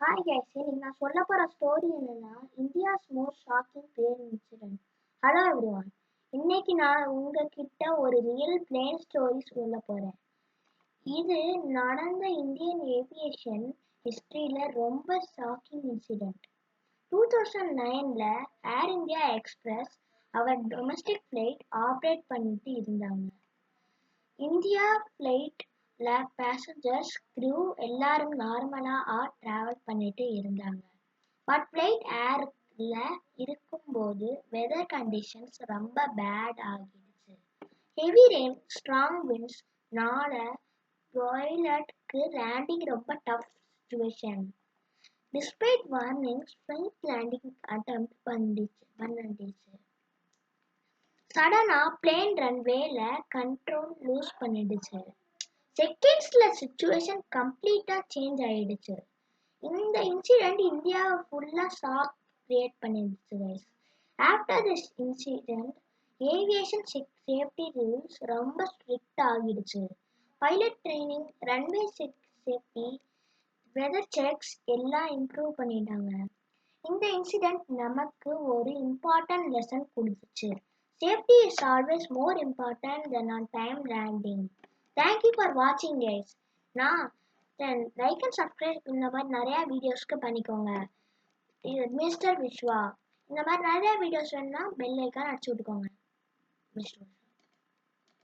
Hi guys, இன்னைக்கு நான் சொல்ல போற ஸ்டோரி என்னன்னா India's most shocking plane incident. Hello everyone, இன்னைக்கு நான் உங்ககிட்ட ஒரு ரியல் பிளேன் ஸ்டோரி சொல்ல போறேன். இது நடந்த இந்தியன் ஏவியேஷன் ஹிஸ்டரியில ரொம்ப ஷாக்கிங் இன்சிடென்ட். 2009ல ஏர் இந்தியா எக்ஸ்பிரஸ் அவர் டொமஸ்டிக் ஃபிளைட் ஆப்ரேட் பண்ணிட்டு இருந்தாங்க. இந்தியா ஃபிளைட்ல பேசஞ்சர்ஸ் க்ரூ எல்லாரும் நார்மலா டிராவல் பண்ணிட்டு இருந்தாங்க. பட் ஃபிளைட் ஏர்ல இருக்கும்போது வெதர் கண்டிஷன்ஸ் ரொம்ப பேட் ஆகிடுச்சு. ஹெவி ரெயின், ஸ்ட்ராங் விண்ட்ஸ் நால பைலட்க்கு லேண்டிங் ரொம்ப tough situation. Despite warnings, flight landing attempt பண்ணிடுச்சு. சடனா பிளேன் ரன்வேல கண்ட்ரோல் லூஸ் பண்ணிடுச்சு. செகண்ட்ஸ்ல சிச்சுவேஷன் கம்ப்ளீட்டா சேஞ்ச் ஆயிடுச்சு. இந்த இன்சிடென்ட் இந்தியாவை ஃபுல்லா ஷாக் கிரியேட் பண்ணிடுச்சு guys. After this incident aviation safety rules ரொம்ப ஸ்ட்ரிக்ட் ஆகிடுச்சு. Pilot training, runway safety, weather checks எல்லாம் இம்ப்ரூவ் பண்ணிட்டாங்க. இந்த இன்சிடென்ட் நமக்கு ஒரு இம்பார்ட்டன்ட் லெசன் கொடுத்துச்சு. Safety is always more important than on time landing. Thank you for watching guys. நான் like and subscribe இந்த மாதிரி நிறைய வீடியோஸ்க்கு பண்ணிக்கோங்க. இது மிஸ்டர் விஸ்வா. இந்த மாதிரி நிறைய வீடியோஸ் வேணும்னா பெல் ஐக்கான் அடிச்சு விட்டுக்கோங்க. மிஸ்டர்